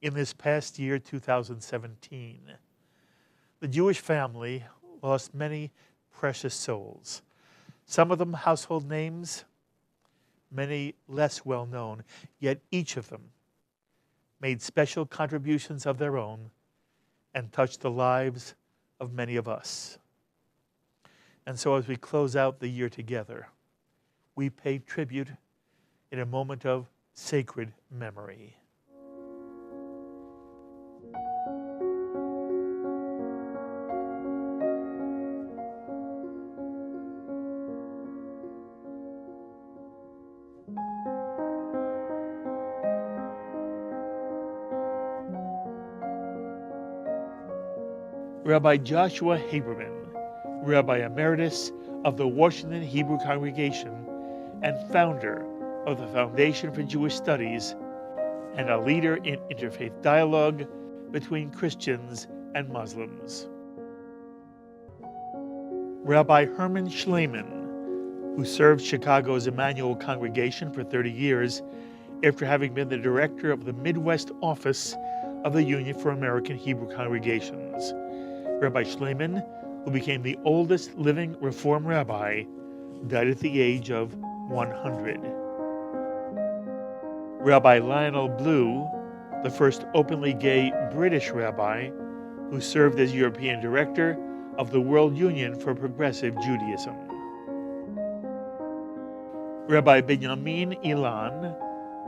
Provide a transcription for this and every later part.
In this past year, 2017, the Jewish family lost many precious souls. Some of them household names, many less well known, yet each of them made special contributions of their own and touched the lives of many of us. And so as we close out the year together, we pay tribute in a moment of sacred memory. Rabbi Joshua Haberman, Rabbi Emeritus of the Washington Hebrew Congregation and founder of the Foundation for Jewish Studies, and a leader in interfaith dialogue between Christians and Muslims. Rabbi Herman Schleiman, who served Chicago's Emmanuel Congregation for 30 years after having been the director of the Midwest office of the Union for American Hebrew Congregations. Rabbi Schleiman, who became the oldest living Reform rabbi, died at the age of 100. Rabbi Lionel Blue, the first openly gay British rabbi, who served as European director of the World Union for Progressive Judaism. Rabbi Benjamin Ilan,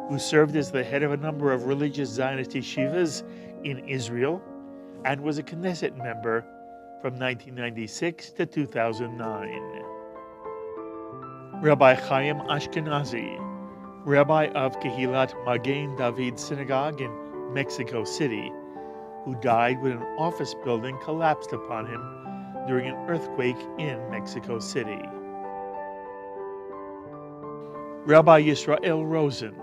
who served as the head of a number of religious Zionist yeshivas in Israel, and was a Knesset member from 1996 to 2009. Rabbi Chaim Ashkenazi, rabbi of Kehilat Magen David Synagogue in Mexico City, who died when an office building collapsed upon him during an earthquake in Mexico City. Rabbi Yisrael Rosen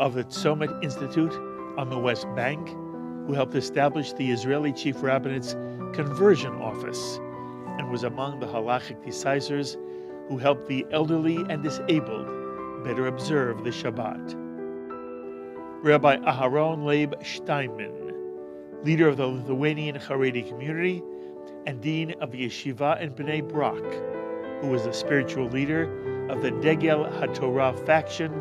of the Tzomet Institute on the West Bank, who helped establish the Israeli Chief Rabbinate's conversion office and was among the halachic decisors who helped the elderly and disabled better observe the Shabbat. Rabbi Aharon Loeb Steinman, leader of the Lithuanian Haredi community and dean of the Yeshiva in Bnei Brak, who was the spiritual leader of the Degel HaTorah faction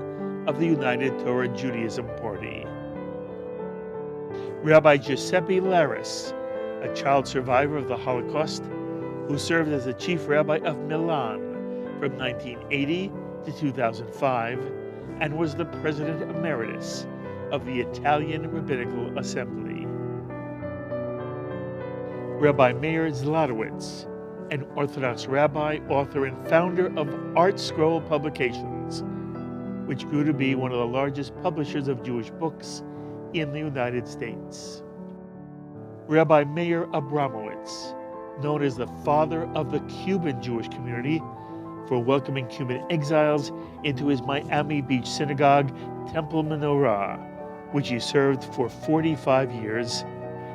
of the United Torah Judaism Party. Rabbi Giuseppe Laris, a child survivor of the Holocaust, who served as the chief rabbi of Milan from 1980 to 2005 and was the president emeritus of the Italian Rabbinical Assembly. Rabbi Meir Zlotowitz, an Orthodox rabbi, author, and founder of Art Scroll Publications, which grew to be one of the largest publishers of Jewish books in the United States. Rabbi Meir Abramowitz, known as the father of the Cuban Jewish community, for welcoming Cuban exiles into his Miami Beach synagogue, Temple Menorah, which he served for 45 years,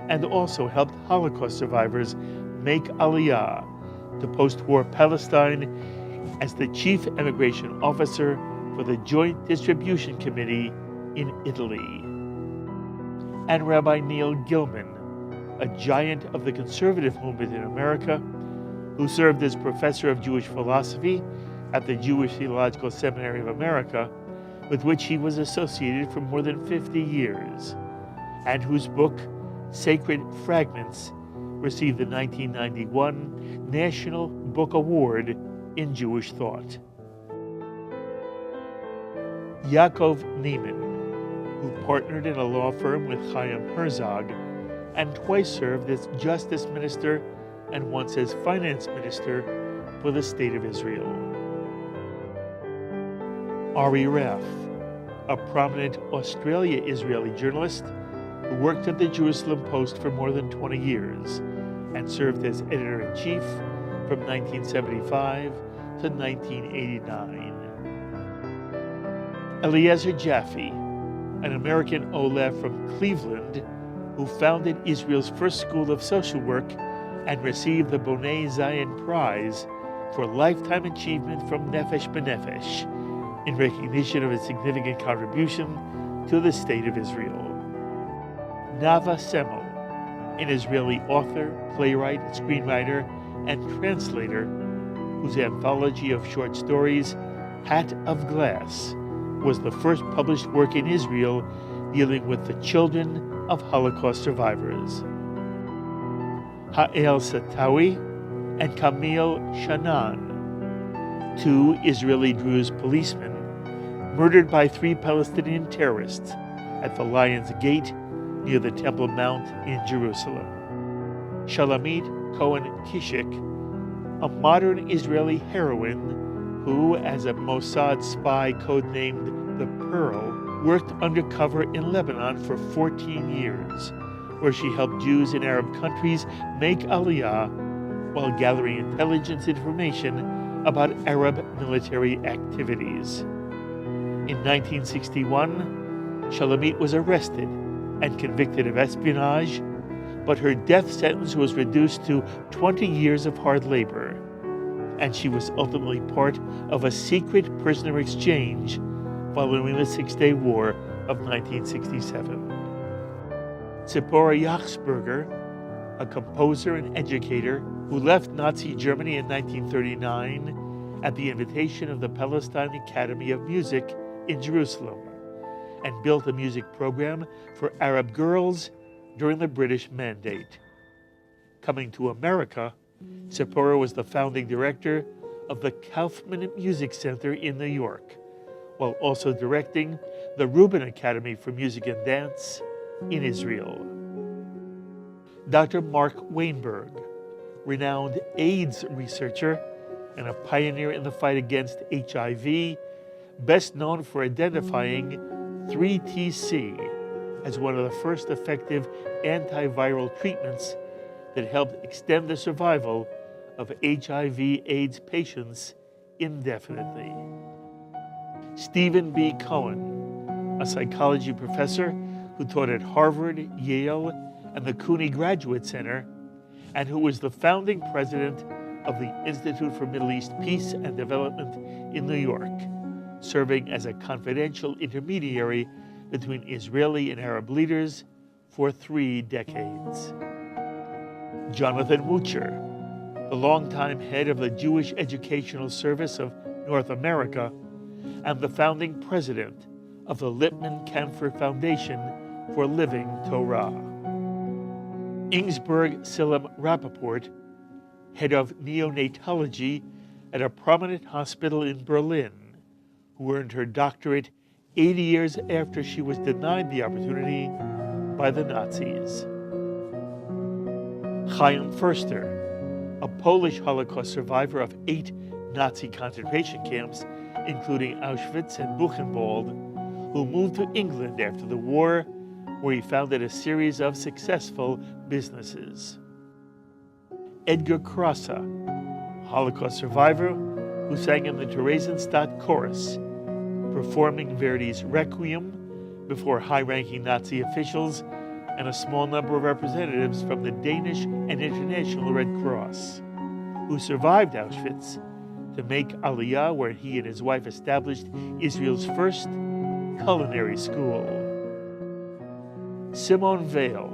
and also helped Holocaust survivors make Aliyah to post-war Palestine as the chief immigration officer for the Joint Distribution Committee in Italy. And Rabbi Neil Gilman, a giant of the conservative movement in America, who served as professor of Jewish philosophy at the Jewish Theological Seminary of America, with which he was associated for more than 50 years, and whose book, Sacred Fragments, received the 1991 National Book Award in Jewish Thought. Yaakov Neiman, who partnered in a law firm with Chaim Herzog and twice served as justice minister and once as finance minister for the State of Israel. Ari Raff, a prominent Australia-Israeli journalist who worked at the Jerusalem Post for more than 20 years and served as editor-in-chief from 1975 to 1989. Eliezer Jaffe, an American Oleh from Cleveland who founded Israel's first school of social work and received the Bonei Zion Prize for lifetime achievement from Nefesh B'Nefesh in recognition of his significant contribution to the State of Israel. Nava Semo, an Israeli author, playwright, screenwriter, and translator whose anthology of short stories, Hat of Glass, was the first published work in Israel dealing with the children of Holocaust survivors. Ha'el Satawi and Camille Shanan, two Israeli Druze policemen murdered by 3 Palestinian terrorists at the Lion's Gate near the Temple Mount in Jerusalem. Shalamit Cohen-Kishik, a modern Israeli heroine who, as a Mossad spy codenamed the Pearl, worked undercover in Lebanon for 14 years, where she helped Jews in Arab countries make Aliyah while gathering intelligence information about Arab military activities. In 1961, Shalamit was arrested and convicted of espionage, but her death sentence was reduced to 20 years of hard labor, and she was ultimately part of a secret prisoner exchange following the Six-Day War of 1967. Tzipora Yachsberger, a composer and educator who left Nazi Germany in 1939 at the invitation of the Palestine Academy of Music in Jerusalem, and built a music program for Arab girls during the British Mandate. Coming to America, Tzipora was the founding director of the Kaufman Music Center in New York, while also directing the Rubin Academy for Music and Dance in Israel. Dr. Mark Weinberg, renowned AIDS researcher and a pioneer in the fight against HIV, best known for identifying 3TC as one of the first effective antiviral treatments that helped extend the survival of HIV/AIDS patients indefinitely. Stephen B. Cohen, a psychology professor who taught at Harvard, Yale, and the Cooney Graduate Center, and who was the founding president of the Institute for Middle East Peace and Development in New York, serving as a confidential intermediary between Israeli and Arab leaders for 3 decades. Jonathan Mucher, the longtime head of the Jewish Educational Service of North America and the founding president of the Lippman Canfer Foundation for Living Torah. Ingsberg Silem Rappaport, head of neonatology at a prominent hospital in Berlin, who earned her doctorate 80 years after she was denied the opportunity by the Nazis. Chaim Förster, a Polish Holocaust survivor of 8 Nazi concentration camps, including Auschwitz and Buchenwald, who moved to England after the war, where he founded a series of successful businesses. Edgar Krasa, Holocaust survivor who sang in the Theresienstadt Chorus, performing Verdi's Requiem before high-ranking Nazi officials and a small number of representatives from the Danish and International Red Cross, who survived Auschwitz to make Aliyah, where he and his wife established Israel's first culinary school. Simone Weil,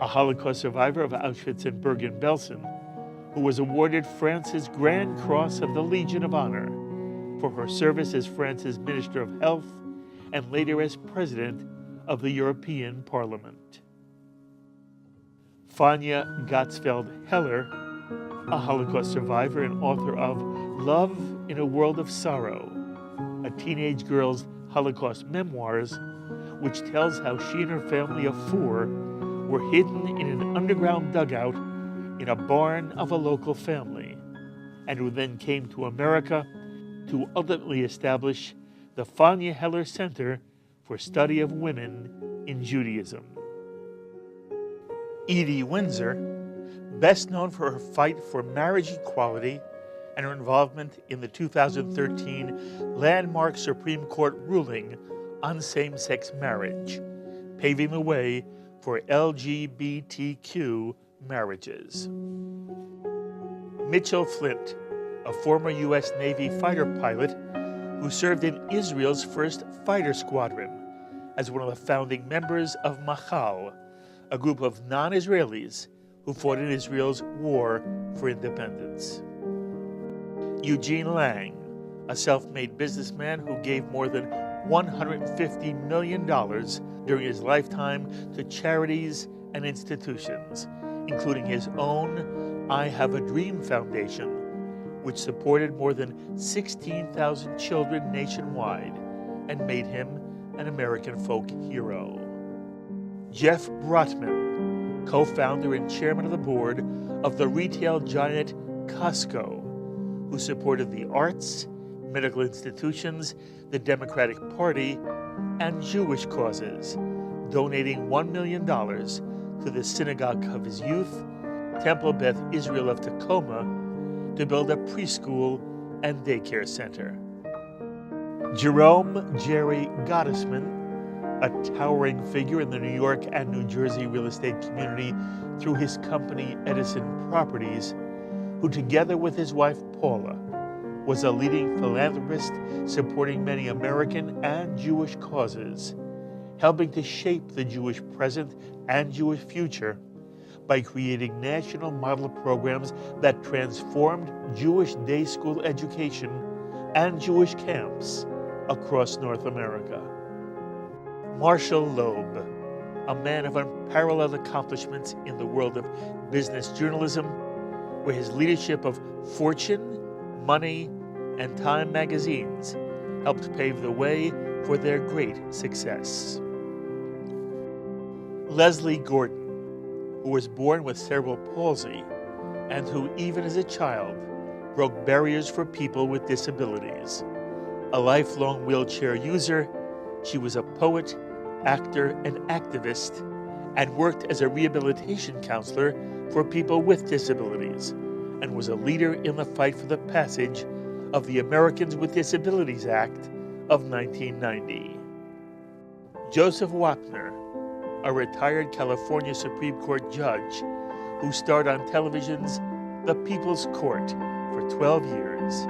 a Holocaust survivor of Auschwitz and Bergen-Belsen, who was awarded France's Grand Cross of the Legion of Honor for her service as France's Minister of Health and later as President of the European Parliament. Fania Gatzfeld-Heller, a Holocaust survivor and author of Love in a World of Sorrow, a teenage girl's Holocaust memoirs, which tells how she and her family of 4 were hidden in an underground dugout in a barn of a local family, and who then came to America to ultimately establish the Fania Heller Center for Study of Women in Judaism. Edie Windsor, best known for her fight for marriage equality and her involvement in the 2013 landmark Supreme Court ruling on same-sex marriage, paving the way for LGBTQ marriages. Mitchell Flint, a former U.S. Navy fighter pilot who served in Israel's first fighter squadron as one of the founding members of Machal, a group of non-Israelis who fought in Israel's war for independence. Eugene Lang, a self-made businessman who gave more than $150 million during his lifetime to charities and institutions, including his own I Have a Dream Foundation, which supported more than 16,000 children nationwide and made him an American folk hero. Jeff Brotman, co-founder and chairman of the board of the retail giant Costco, who supported the arts, medical institutions, the Democratic Party, and Jewish causes, donating $1 million to the synagogue of his youth, Temple Beth Israel of Tacoma, to build a preschool and daycare center. Jerome Jerry Gottesman, a towering figure in the New York and New Jersey real estate community through his company Edison Properties, who together with his wife Paula was a leading philanthropist supporting many American and Jewish causes, helping to shape the Jewish present and Jewish future by creating national model programs that transformed Jewish day school education and Jewish camps across North America. Marshall Loeb, a man of unparalleled accomplishments in the world of business journalism, where his leadership of Fortune, Money, and Time magazines helped pave the way for their great success. Leslie Gordon, who was born with cerebral palsy and who, even as a child, broke barriers for people with disabilities. A lifelong wheelchair user, she was a poet, actor, and activist, and worked as a rehabilitation counselor for people with disabilities, and was a leader in the fight for the passage of the Americans with Disabilities Act of 1990. Joseph Wapner, a retired California Supreme Court judge who starred on television's The People's Court for 12 years,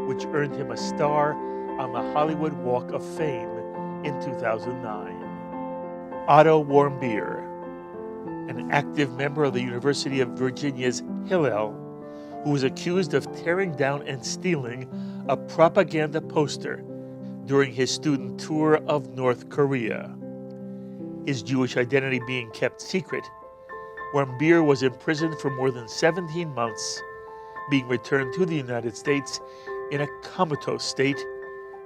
which earned him a star on the Hollywood Walk of Fame in 2009. Otto Warmbier, an active member of the University of Virginia's Hillel, who was accused of tearing down and stealing a propaganda poster during his student tour of North Korea. His Jewish identity being kept secret, Warmbier was imprisoned for more than 17 months, being returned to the United States in a comatose state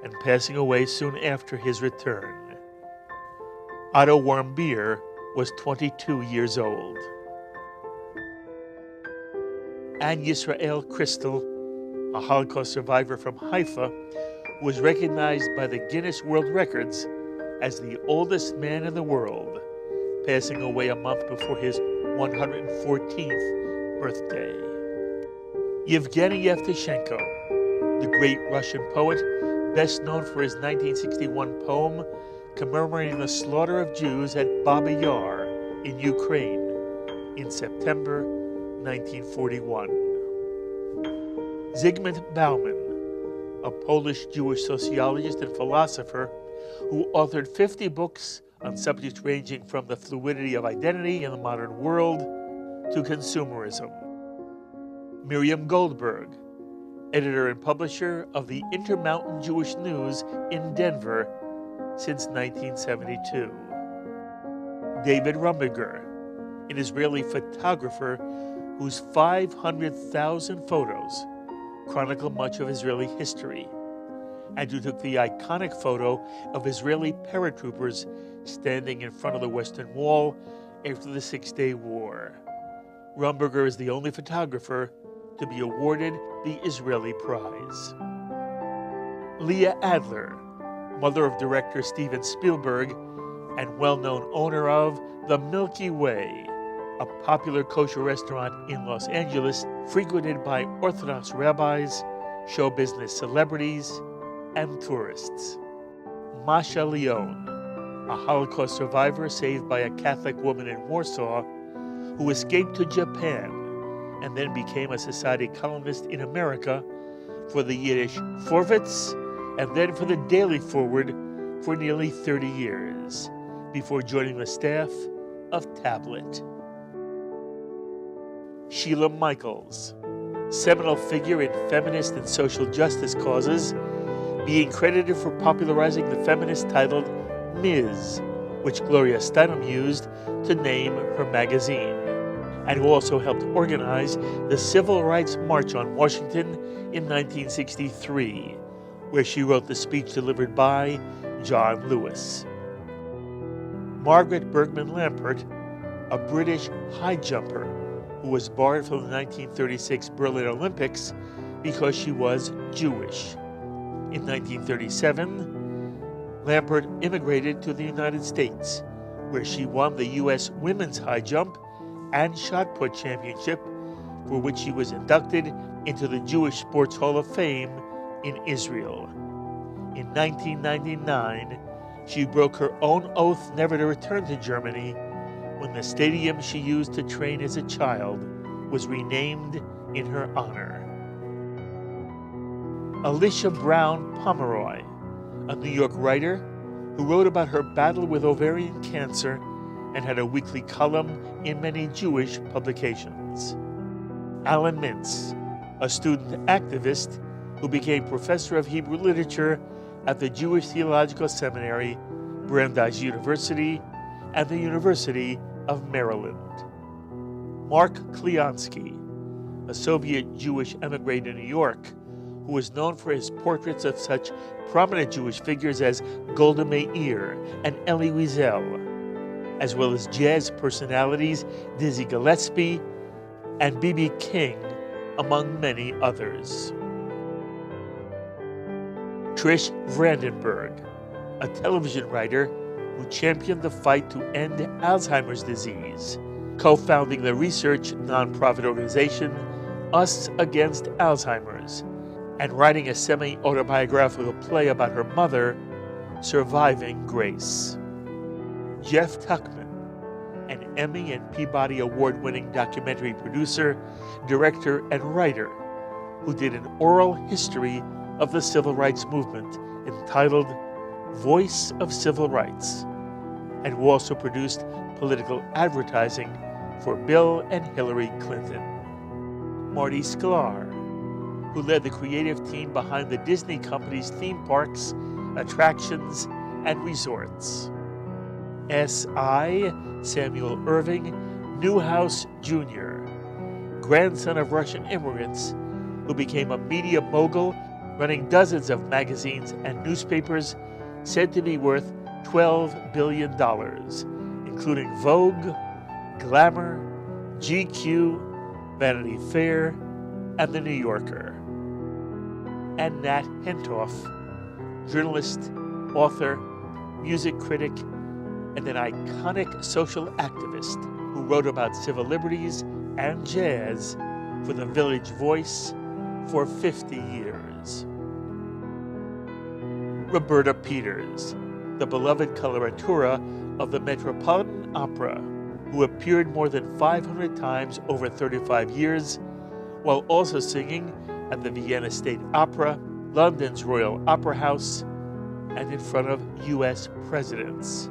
and passing away soon after his return. Otto Warmbier was 22 years old. And Yisrael Crystal, a Holocaust survivor from Haifa, was recognized by the Guinness World Records as the oldest man in the world, passing away a month before his 114th birthday. Yevgeny Yevtushenko, the great Russian poet, best known for his 1961 poem commemorating the slaughter of Jews at Babi Yar in Ukraine in September 1941. Zygmunt Bauman, a Polish Jewish sociologist and philosopher who authored 50 books on subjects ranging from the fluidity of identity in the modern world to consumerism. Miriam Goldberg, editor and publisher of the Intermountain Jewish News in Denver since 1972. David Rumbiger, an Israeli photographer whose 500,000 photos chronicle much of Israeli history, and who took the iconic photo of Israeli paratroopers standing in front of the Western Wall after the Six-Day War. Rumbiger is the only photographer to be awarded the Israeli Prize. Leah Adler, mother of director Steven Spielberg and well-known owner of The Milky Way, a popular kosher restaurant in Los Angeles frequented by Orthodox rabbis, show business celebrities, and tourists. Masha Leon, a Holocaust survivor saved by a Catholic woman in Warsaw who escaped to Japan and then became a society columnist in America for the Yiddish Vorwärts and then for the Daily Forward for nearly 30 years, before joining the staff of tablet. Sheila Michaels, seminal figure in feminist and social justice causes, being credited for popularizing the feminist titled Ms., which Gloria Steinem used to name her magazine, and who also helped organize the Civil Rights March on Washington in 1963, where she wrote the speech delivered by John Lewis. Margaret Bergman Lampert, a British high jumper who was barred from the 1936 Berlin Olympics because she was Jewish. In 1937, Lampert immigrated to the United States, where she won the U.S. Women's High Jump and Shot Put Championship, for which she was inducted into the Jewish Sports Hall of Fame in Israel. In 1999, she broke her own oath never to return to Germany when the stadium she used to train as a child was renamed in her honor. Alicia Brown Pomeroy, a New York writer who wrote about her battle with ovarian cancer and had a weekly column in many Jewish publications. Alan Mintz, a student activist who became professor of Hebrew literature at the Jewish Theological Seminary, Brandeis University, and the University of Maryland. Mark Kleonsky, a Soviet Jewish emigre to New York, who was known for his portraits of such prominent Jewish figures as Golda Meir and Elie Wiesel, as well as jazz personalities Dizzy Gillespie and B.B. King, among many others. Trish Brandenburg, a television writer who championed the fight to end Alzheimer's disease, co-founding the research nonprofit organization Us Against Alzheimer's, and writing a semi-autobiographical play about her mother, Surviving Grace. Jeff Tuckman, an Emmy and Peabody Award-winning documentary producer, director, and writer, who did an oral history of the civil rights movement entitled Voice of Civil Rights, and who also produced political advertising for Bill and Hillary Clinton. Marty Sklar, who led the creative team behind the Disney company's theme parks, attractions, and resorts. S.I. Samuel Irving Newhouse Jr., grandson of Russian immigrants, who became a media mogul running dozens of magazines and newspapers said to be worth $12 billion, including Vogue, Glamour, GQ, Vanity Fair, and The New Yorker. And Nat Hentoff, journalist, author, music critic, and an iconic social activist who wrote about civil liberties and jazz for the Village Voice for 50 years. Roberta Peters, the beloved coloratura of the Metropolitan Opera, who appeared more than 500 times over 35 years, while also singing at the Vienna State Opera, London's Royal Opera House, and in front of U.S. presidents.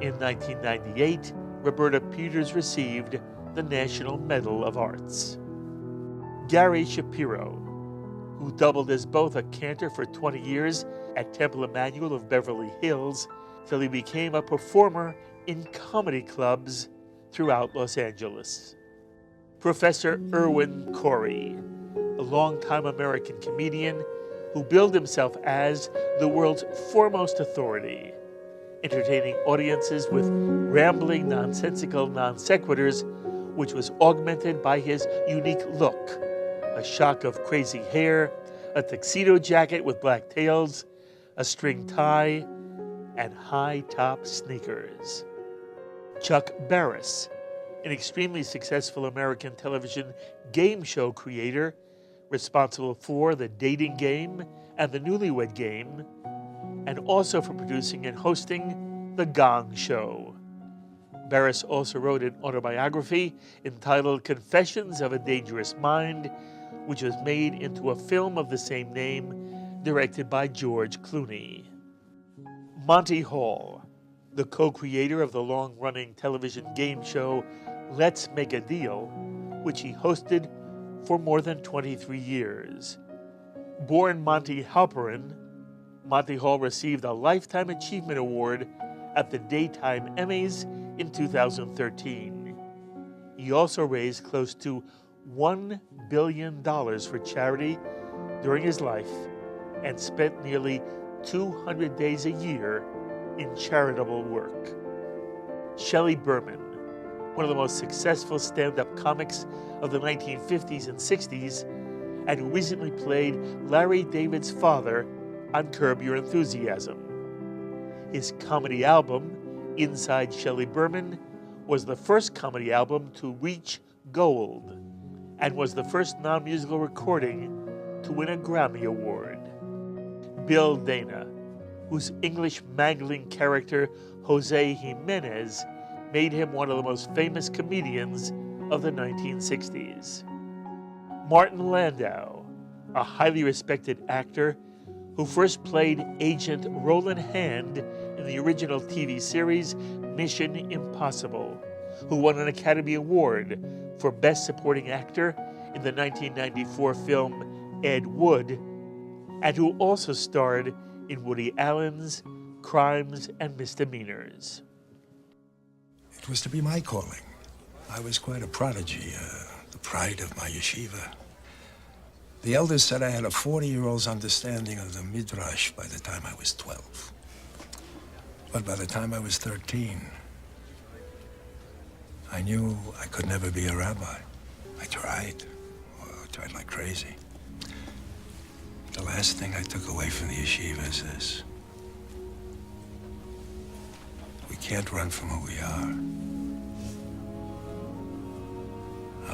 In 1998, Roberta Peters received the National Medal of Arts. Gary Shapiro, who doubled as both a cantor for 20 years at Temple Emmanuel of Beverly Hills till he became a performer in comedy clubs throughout Los Angeles. Professor Irwin Corey, a longtime American comedian who billed himself as the world's foremost authority, entertaining audiences with rambling, nonsensical non sequiturs, which was augmented by his unique look, a shock of crazy hair, a tuxedo jacket with black tails, a string tie, and high-top sneakers. Chuck Barris, an extremely successful American television game show creator, responsible for The Dating Game and The Newlywed Game, and also for producing and hosting The Gong Show. Barris also wrote an autobiography entitled Confessions of a Dangerous Mind, which was made into a film of the same name, directed by George Clooney. Monte Hall, the co-creator of the long-running television game show Let's Make a Deal, which he hosted for more than 23 years. Born Monte Halperin, Monte Hall received a Lifetime Achievement Award at the Daytime Emmys in 2013. He also raised close to $1 billion for charity during his life and spent nearly 200 days a year in charitable work. Shelly Berman, one of the most successful stand-up comics of the 1950s and 60s, and who recently played Larry David's father on Curb Your Enthusiasm. His comedy album, Inside Shelly Berman, was the first comedy album to reach gold and was the first non-musical recording to win a Grammy Award. Bill Dana, whose English mangling character Jose Jimenez made him one of the most famous comedians of the 1960s. Martin Landau, a highly respected actor who first played Agent Roland Hand in the original TV series Mission Impossible, who won an Academy Award for Best Supporting Actor in the 1994 film Ed Wood, and who also starred in Woody Allen's Crimes and Misdemeanors. It was to be my calling. I was quite a prodigy, the pride of my yeshiva. The elders said I had a 40-year-old's understanding of the Midrash by the time I was 12. But by the time I was 13, I knew I could never be a rabbi. I tried. Oh, I tried like crazy. The last thing I took away from the yeshiva is this. We can't run from who we are.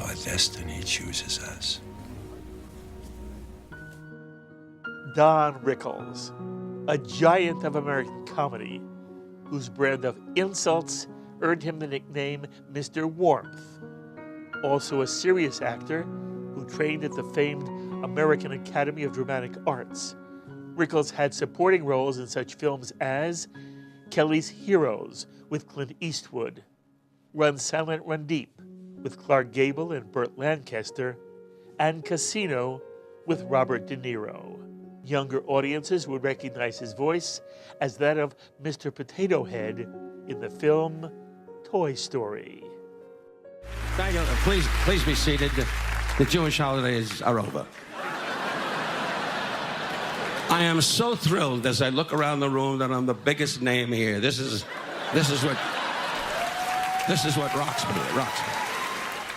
Our destiny chooses us. Don Rickles, a giant of American comedy, whose brand of insults earned him the nickname Mr. Warmth. Also a serious actor who trained at the famed American Academy of Dramatic Arts. Rickles had supporting roles in such films as Kelly's Heroes with Clint Eastwood, Run Silent, Run Deep with Clark Gable and Burt Lancaster, and Casino with Robert De Niro. Younger audiences would recognize his voice as that of Mr. Potato Head in the film Toy Story. Thank you. Please be seated. The Jewish holidays are over. I am so thrilled as I look around the room that I'm the biggest name here. This is what rocks me. It rocks me.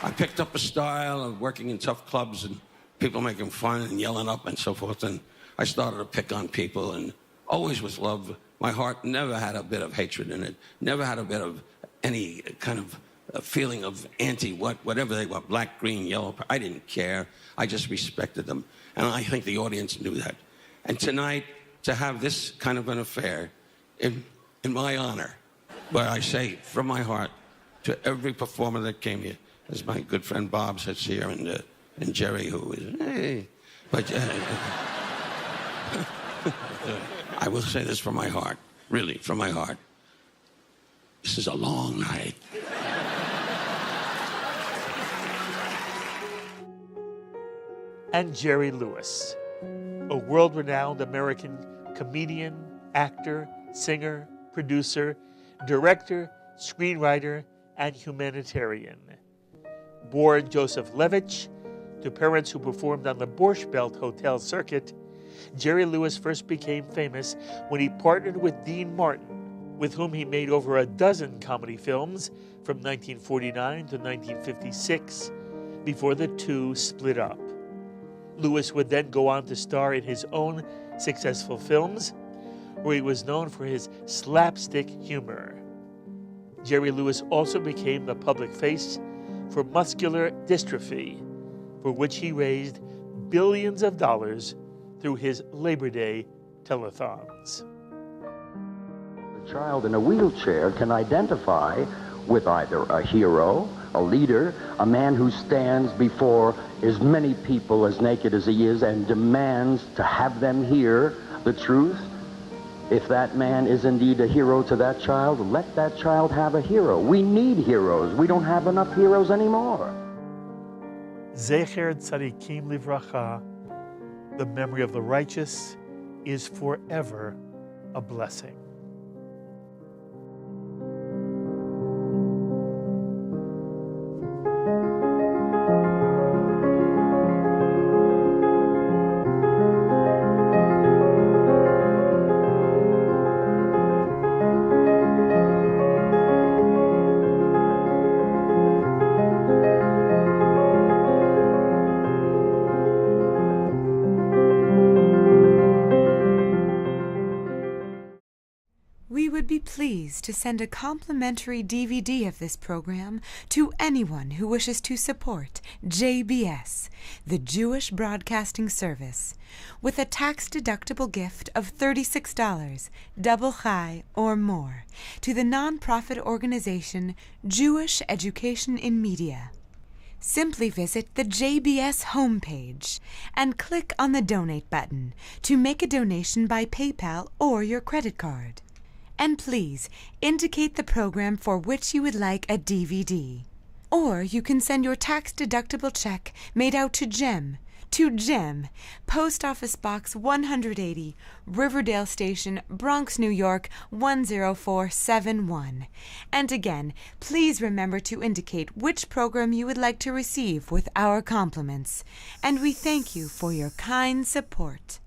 I picked up a style of working in tough clubs and people making fun and yelling up and so forth, and I started to pick on people, and always with love. My heart never had a bit of hatred in it, never had a bit of any kind of a feeling of whatever they were, black, green, yellow. I didn't care. I just respected them, and I think the audience knew that. And tonight, to have this kind of an affair in my honor, where I say from my heart to every performer that came here, as my good friend Bob sits here, and Jerry, who is, hey, but I will say this from my heart, really, from my heart. This is a long night. And Jerry Lewis, a world-renowned American comedian, actor, singer, producer, director, screenwriter, and humanitarian. Born Joseph Levitch to parents who performed on the Borscht Belt Hotel circuit, Jerry Lewis first became famous when he partnered with Dean Martin, with whom he made over a dozen comedy films from 1949 to 1956, before the two split up. Lewis would then go on to star in his own successful films, where he was known for his slapstick humor. Jerry Lewis also became the public face for muscular dystrophy, for which he raised billions of dollars through his Labor Day telethons. A child in a wheelchair can identify with either a hero, a leader, a man who stands before as many people as naked as he is and demands to have them hear the truth. If that man is indeed a hero to that child, let that child have a hero. We need heroes. We don't have enough heroes anymore. Zecher Tzadikim Livracha, the memory of the righteous, is forever a blessing. We would be pleased to send a complimentary DVD of this program to anyone who wishes to support JBS, the Jewish Broadcasting Service, with a tax-deductible gift of $36, double chai or more, to the nonprofit organization Jewish Education in Media. Simply visit the JBS homepage and click on the Donate button to make a donation by PayPal or your credit card. And please indicate the program for which you would like a DVD. Or you can send your tax-deductible check made out to Jem, Post Office Box 180, Riverdale Station, Bronx, New York 10471. And again, please remember to indicate which program you would like to receive with our compliments. And we thank you for your kind support.